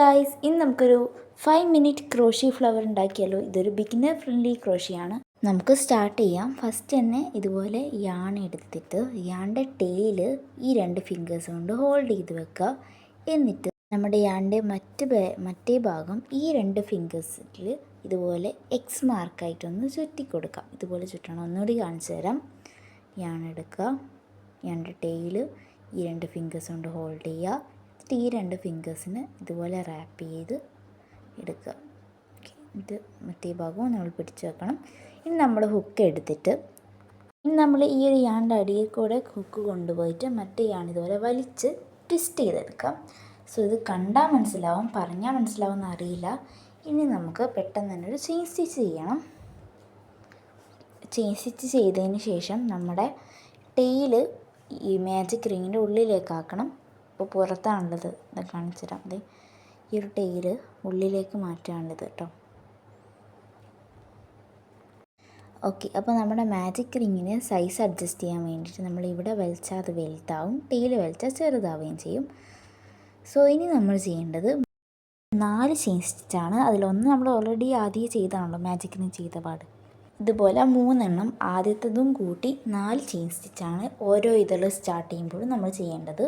Guys, ഇന്ന് നമുക്കൊരു 5 minute crochet flower ഉണ്ടാക്കിയാലോ. ഇതൊരു ബിഗിനർ ഫ്രണ്ട്ലി ക്രോഷിയാണ്. നമുക്ക് സ്റ്റാർട്ട് ചെയ്യാം. ഫസ്റ്റ് തന്നെ ഇതുപോലെ യാൺ എടുത്തിട്ട് യാണിൻ്റെ ടെയിൽ ഈ 2 ഫിംഗേഴ്സ് കൊണ്ട് ഹോൾഡ് ചെയ്ത് വെക്കുക. എന്നിട്ട് നമ്മുടെ യാണിൻ്റെ മറ്റേ ഭാഗം ഈ 2 ഫിംഗേഴ്സിൽ ഇതുപോലെ എക്സ് മാർക്കായിട്ടൊന്ന് ചുറ്റി കൊടുക്കാം. ഇതുപോലെ ചുറ്റണം. ഒന്നുകൂടി കാണിച്ചു തരാം. യാൺ എടുക്കുക, യാണിൻ്റെ ടെയിൽ ഈ 2 ഫിംഗേഴ്സ് കൊണ്ട് ഹോൾഡ് ചെയ്യുക. ഈ 2 ഫിംഗേഴ്സിന് ഇതുപോലെ റാപ്പ് ചെയ്ത് എടുക്കുക. ഇത് മറ്റേ ഭാഗവും നമ്മൾ പിടിച്ച് വെക്കണം. ഇനി നമ്മൾ ഹുക്ക് എടുത്തിട്ട് നമ്മൾ ഈ ഒരു യാണിൻ്റെ അടിയിൽ കൂടെ ഹുക്ക് കൊണ്ടുപോയിട്ട് മറ്റേ യാൺ ഇതുപോലെ വലിച്ച് ട്വിസ്റ്റ് ചെയ്തെടുക്കാം. സോ ഇത് കണ്ടാൽ മനസ്സിലാവും, പറഞ്ഞാൽ മനസ്സിലാവുമെന്ന് അറിയില്ല. ഇനി നമുക്ക് പെട്ടെന്ന് തന്നെ ഒരു ചെയിൻ സ്റ്റിച്ച് ചെയ്യണം. ചെയിൻ സ്റ്റിച്ച് ചെയ്തതിന് ശേഷം നമ്മുടെ ടെയിൽ ഈ മാജിക് റിങ്ങിൻ്റെ ഉള്ളിലേക്ക് ആക്കണം. ഇപ്പോൾ പുറത്താണുള്ളത്, ഇത് കാണിച്ചു തരാം. അതെ, ഈ ഒരു ടെയിൽ ഉള്ളിലേക്ക് മാറ്റാനുള്ളത് കേട്ടോ. ഓക്കെ, അപ്പോൾ നമ്മുടെ മാജിക് റിങ്ങിന് സൈസ് അഡ്ജസ്റ്റ് ചെയ്യാൻ വേണ്ടിയിട്ട് നമ്മൾ ഇവിടെ വലിച്ചാൽ അത് വലുതാവും, ടെയിൽ വലിച്ചാൽ ചെറുതാവുകയും ചെയ്യും. സോ ഇനി നമ്മൾ ചെയ്യേണ്ടത് 4 ചെയിൻ സ്റ്റിച്ചാണ്. അതിലൊന്ന് നമ്മൾ ഓൾറെഡി ആദ്യം ചെയ്താണല്ലോ, മാജിക് റിങ് ചെയ്ത പാട്. ഇതുപോലെ 3 എണ്ണം ആദ്യത്തതും കൂട്ടി 4 ചെയിൻ സ്റ്റിച്ചാണ് ഓരോ ഇതിൽ സ്റ്റാർട്ട് ചെയ്യുമ്പോഴും നമ്മൾ ചെയ്യേണ്ടത്.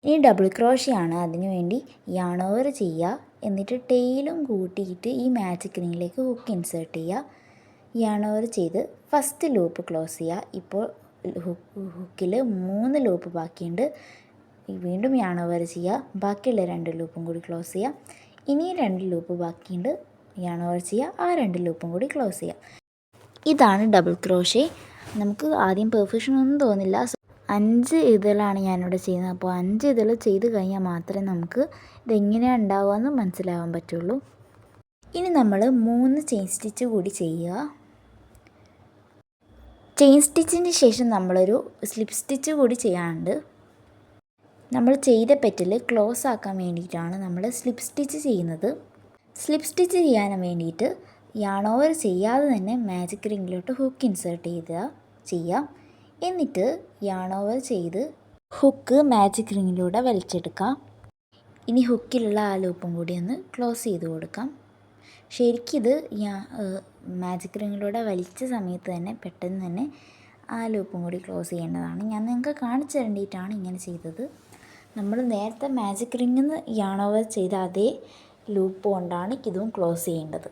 ഇനി ഡബിൾ ക്രോഷിയാണ്. അതിനു വേണ്ടി യാൺ ഓവർ ചെയ്യുക, എന്നിട്ട് ടെയിലും കൂട്ടിയിട്ട് ഈ മാജിക് റിങ്ങിലേക്ക് ഹുക്ക് ഇൻസേർട്ട് ചെയ്യുക. യാൺ ഓവർ ചെയ്ത് ഫസ്റ്റ് ലൂപ്പ് ക്ലോസ് ചെയ്യുക. ഇപ്പോൾ ഹുക്കിൽ 3 ലൂപ്പ് ബാക്കിയുണ്ട്. വീണ്ടും യാൺ ഓവർ ചെയ്യുക, ബാക്കിയുള്ള 2 ലൂപ്പും കൂടി ക്ലോസ് ചെയ്യുക. ഇനി 2 ലൂപ്പ് ബാക്കിയുണ്ട്, യാൺ ഓവർ ചെയ്യുക, ആ 2 ലൂപ്പും കൂടി ക്ലോസ് ചെയ്യുക. ഇതാണ് ഡബിൾ ക്രോഷേ. നമുക്ക് ആദ്യം പെർഫെക്ഷൻ ഒന്നും തോന്നില്ല. 5 ഇതിലാണ് ഞാനിവിടെ ചെയ്യുന്നത്. അപ്പോൾ 5 ഇതിൽ ചെയ്ത് കഴിഞ്ഞാൽ മാത്രമേ നമുക്ക് ഇതെങ്ങനെയാണ് ഉണ്ടാവുകയെന്ന് മനസ്സിലാവാൻ പറ്റുള്ളൂ. ഇനി നമ്മൾ 3 ചെയിൻ സ്റ്റിച്ച് കൂടി ചെയ്യുക. ചെയിൻ സ്റ്റിച്ചിന് ശേഷം നമ്മളൊരു സ്ലിപ്പ് സ്റ്റിച്ച് കൂടി ചെയ്യാനുണ്ട്. നമ്മൾ ചെയ്ത പെറ്റൽ ക്ലോസ് ആക്കാൻ വേണ്ടിയിട്ടാണ് നമ്മൾ സ്ലിപ്പ് സ്റ്റിച്ച് ചെയ്യുന്നത്. സ്ലിപ്പ് സ്റ്റിച്ച് ചെയ്യാൻ വേണ്ടിയിട്ട് യാൺ ഓവർ ചെയ്യാതെ തന്നെ മാജിക് റിങ്ങിലോട്ട് ഹുക്ക് ഇൻസേർട്ട് ചെയ്യുക. എന്നിട്ട് യാൺ ഓവർ ചെയ്ത് ഹുക്ക് മാജിക് റിങ്ങിലൂടെ വലിച്ചെടുക്കാം. ഇനി ഹുക്കിലുള്ള ആ ലൂപ്പും കൂടി ഒന്ന് ക്ലോസ് ചെയ്ത് കൊടുക്കാം. ശരിക്കിത് മാജിക് റിങ്ങിലൂടെ വലിച്ച സമയത്ത് തന്നെ പെട്ടെന്ന് തന്നെ ആ ലൂപ്പും കൂടി ക്ലോസ് ചെയ്യേണ്ടതാണ്. ഞാൻ നിങ്ങൾക്ക് കാണിച്ചു തരേണ്ടിയിട്ടാണ് ഇങ്ങനെ ചെയ്തത്. നമ്മൾ നേരത്തെ മാജിക് റിങ്ങിൽ നിന്ന് യാൺ ഓവർ ചെയ്ത അതേ ലൂപ്പ് കൊണ്ടാണ് ഇതും ക്ലോസ് ചെയ്യേണ്ടത്.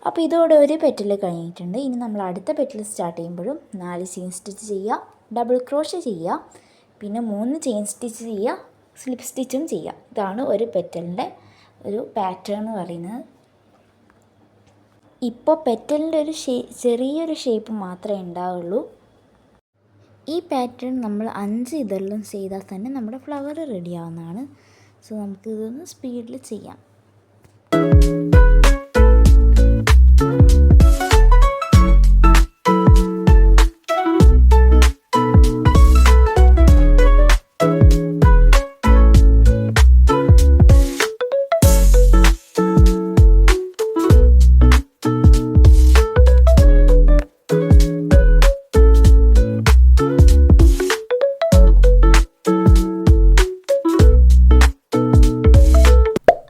അപ്പോൾ ഇതോടെ ഒരു പെറ്റൽ കഴിഞ്ഞിട്ടുണ്ട്. ഇനി നമ്മൾ അടുത്ത പെറ്റൽ സ്റ്റാർട്ട് ചെയ്യുമ്പോഴും 4 ചെയിൻ സ്റ്റിച്ച് ചെയ്യുക, ഡബിൾ ക്രോഷേ ചെയ്യുക, പിന്നെ 3 ചെയിൻ സ്റ്റിച്ച് ചെയ്യുക, സ്ലിപ്പ് സ്റ്റിച്ചും ചെയ്യുക. ഇതാണ് ഒരു പെറ്റലിൻ്റെ ഒരു പാറ്റേൺ എന്ന് പറയുന്നത്. ഇപ്പോൾ പെറ്റലിൻ്റെ ഒരു ചെറിയൊരു ഷേപ്പ് മാത്രമേ ഉണ്ടാവുള്ളൂ. ഈ പാറ്റേൺ നമ്മൾ 5 ഇതെല്ലാം ചെയ്താൽ തന്നെ നമ്മുടെ ഫ്ലവർ റെഡി ആവുന്നതാണ്. സോ നമുക്കിതൊന്ന് സ്പീഡിൽ ചെയ്യാം.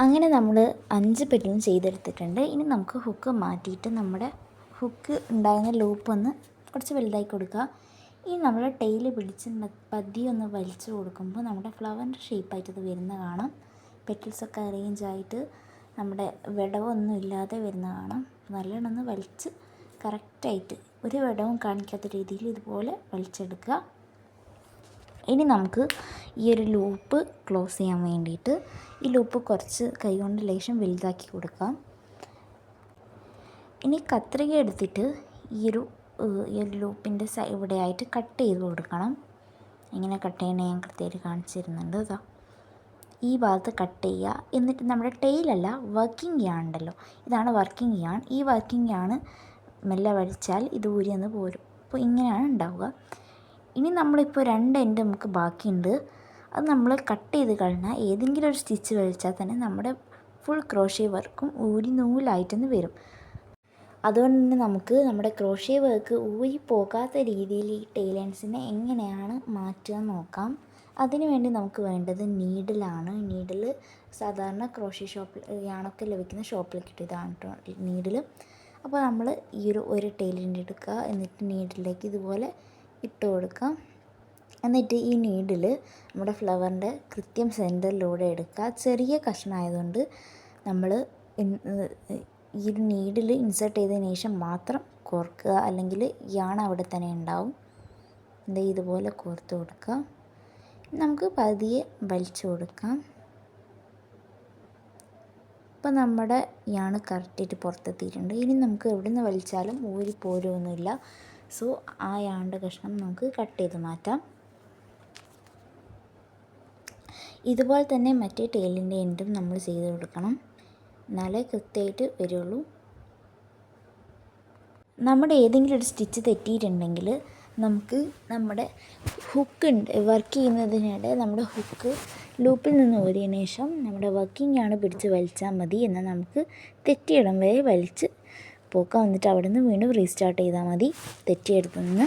അങ്ങനെ നമ്മൾ 5 പെറ്റലും ചെയ്തെടുത്തിട്ടുണ്ട്. ഇനി നമുക്ക് ഹുക്ക് മാറ്റിയിട്ട് നമ്മുടെ ഹുക്ക് ഉണ്ടായിരുന്ന ലൂപ്പ് ഒന്ന് കുറച്ച് വലുതായി കൊടുക്കുക. ഇനി നമ്മൾ ടെയിൽ പിടിച്ച് പതിയെ ഒന്ന് വലിച്ചു കൊടുക്കുമ്പോൾ നമ്മുടെ ഫ്ലവറിൻ്റെ ഷേപ്പായിട്ടത് വരുന്ന കാണാം. പെറ്റൽസൊക്കെ അറേഞ്ച് ആയിട്ട് നമ്മുടെ വിടവൊന്നും ഇല്ലാതെ വരുന്ന കാണാം. നല്ലോണം ഒന്ന് വലിച്ച് കറക്റ്റായിട്ട് ഒരു വിടവും കാണിക്കാത്ത രീതിയിൽ ഇതുപോലെ വലിച്ചെടുക്കുക. ഇനി നമുക്ക് ഈ ഒരു ലൂപ്പ് ക്ലോസ് ചെയ്യാൻ വേണ്ടിയിട്ട് ഈ ലൂപ്പ് കുറച്ച് കൈകൊണ്ട് ലേശം വലുതാക്കി കൊടുക്കാം. ഇനി കത്രിക എടുത്തിട്ട് ഈ ഒരു ലൂപ്പിൻ്റെ ഇവിടെയായിട്ട് കട്ട് ചെയ്ത് കൊടുക്കണം. എങ്ങനെ കട്ട് ചെയ്യണേ ഞാൻ കൃത്യമായിട്ട് കാണിച്ചു തരുന്നുണ്ട്. അതാ ഈ ഭാഗത്ത് കട്ട് ചെയ്യുക. എന്നിട്ട് നമ്മുടെ ടെയിലല്ല, വർക്കിംഗ് യാൺ ഉണ്ടല്ലോ, ഇതാണ് വർക്കിംഗ് യാൺ. ഈ വർക്കിംഗ് യാൺ മെല്ലെ വലിച്ചാൽ ഇത് ഊരിയെന്ന് പോരും. അപ്പോൾ ഇങ്ങനെയാണ് ഉണ്ടാവുക. ഇനി നമ്മളിപ്പോൾ 2 എൻഡ് നമുക്ക് ബാക്കിയുണ്ട്. അത് നമ്മൾ കട്ട് ചെയ്ത് കഴിഞ്ഞാൽ ഏതെങ്കിലും ഒരു സ്റ്റിച്ച് വലിച്ചാൽ തന്നെ നമ്മുടെ ഫുൾ ക്രോഷേ വർക്കും ഊരി നൂലായിട്ടെന്ന് വരും. അതുകൊണ്ട് തന്നെ നമുക്ക് നമ്മുടെ ക്രോഷേ വർക്ക് ഊരി പോകാത്ത രീതിയിൽ ഈ ടെയിൽ എൻഡ്സിനെ എങ്ങനെയാണ് മാറ്റുക നോക്കാം. അതിനു വേണ്ടി നമുക്ക് വേണ്ടത് നീഡിലാണ്. നീഡിൽ സാധാരണ ക്രോഷ്യ ഷോപ്പിൽ യാണൊക്കെ ലഭിക്കുന്ന ഷോപ്പിൽ കിട്ടിയതാണ് കേട്ടോ നീഡിൽ. അപ്പോൾ നമ്മൾ ഈ ഒരു ടൈലിൻ്റെ എടുക്കുക, എന്നിട്ട് നീഡിലേക്ക് ഇതുപോലെ ഇട്ട് കൊടുക്കാം. എന്നിട്ട് ഈ നീഡിൽ നമ്മുടെ ഫ്ലവറിൻ്റെ കൃത്യം സെൻറ്ററിലൂടെ എടുക്കുക. ചെറിയ കഷ്ണമായതുകൊണ്ട് നമ്മൾ ഈ ഒരു നീഡിൽ ഇൻസേർട്ട് ചെയ്തതിന് ശേഷം മാത്രം കോർക്കുക, അല്ലെങ്കിൽ യാൺ അവിടെ തന്നെ ഉണ്ടാവും. ഇതുപോലെ കോർത്ത് കൊടുക്കുക. നമുക്ക് പതിയെ വലിച്ചു കൊടുക്കാം. ഇപ്പം നമ്മുടെ യാൺ കറക്റ്റായിട്ട് പുറത്തെത്തിയിട്ടുണ്ട്. ഇനി നമുക്ക് എവിടെ നിന്ന് വലിച്ചാലും ഊരി പോരുമൊന്നുമില്ല. സോ ആ യാണിൻ്റെ കഷ്ണം നമുക്ക് കട്ട് ചെയ്ത് മാറ്റാം. ഇതുപോലെ തന്നെ മറ്റേ ടൈലിൻ്റെ എൻഡും നമ്മൾ ചെയ്ത് കൊടുക്കണം, എന്നാലേ കൃത്യമായിട്ട് വരുള്ളൂ. നമ്മുടെ ഏതെങ്കിലും ഒരു സ്റ്റിച്ച് തെറ്റിയിട്ടുണ്ടെങ്കിൽ നമുക്ക് നമ്മുടെ ഹുക്ക് വർക്ക് ചെയ്യുന്നതിനിടെ നമ്മുടെ ഹുക്ക് ലൂപ്പിൽ നിന്ന് ഊരിയതിന് ശേഷം നമ്മുടെ വർക്കിംഗ് യാണ് പിടിച്ച് വലിച്ചാൽ മതി. എന്നാൽ നമുക്ക് തെറ്റിയിടം വരെ വലിച്ച് പോക്കാം. എന്നിട്ട് അവിടെ നിന്ന് വീണ്ടും റീസ്റ്റാർട്ട് ചെയ്താൽ മതി തെറ്റിയെടുത്തു നിന്ന്.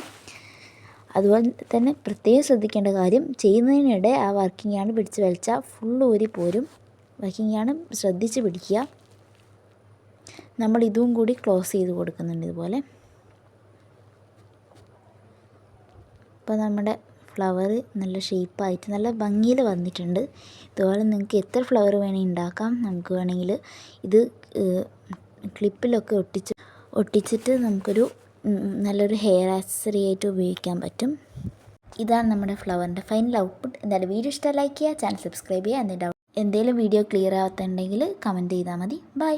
അതുപോലെ തന്നെ പ്രത്യേകം ശ്രദ്ധിക്കേണ്ട കാര്യം, ചെയ്യുന്നതിനിടെ ആ വർക്കിംഗ് യാണ് പിടിച്ച് വലിച്ചാൽ ഫുൾ ഊരി പോരും. വർക്കിംഗ് യാണ് ശ്രദ്ധിച്ച് പിടിക്കുക. നമ്മൾ ഇതും കൂടി ക്ലോസ് ചെയ്ത് കൊടുക്കുന്നുണ്ട് ഇതുപോലെ. ഇപ്പോൾ നമ്മുടെ ഫ്ലവർ നല്ല ഷേപ്പായിട്ട് നല്ല ഭംഗിയിൽ വന്നിട്ടുണ്ട്. ഇതുപോലെ നിങ്ങൾക്ക് എത്ര ഫ്ലവർ വേണമെങ്കിൽ ഉണ്ടാക്കാം. നമുക്ക് വേണമെങ്കിൽ ഇത് ക്ലിപ്പിലൊക്കെ ഒട്ടിച്ചിട്ട് നമുക്കൊരു നല്ലൊരു ഹെയർ ആക്സസറി ആയിട്ട് ഉപയോഗിക്കാൻ പറ്റും. ഇതാണ് നമ്മുടെ ഫ്ലവറിൻ്റെ ഫൈനൽ ഔട്ട്പുട്ട്. എന്തായാലും വീഡിയോ ഇഷ്ടമായി ലൈക്ക് ചെയ്യുക, ചാനൽ സബ്സ്ക്രൈബ് ചെയ്യുക. എന്തെങ്കിലും വീഡിയോ ക്ലിയർ ആവാത്തുണ്ടെങ്കിൽ കമൻറ്റ് ചെയ്താൽ മതി. ബൈ.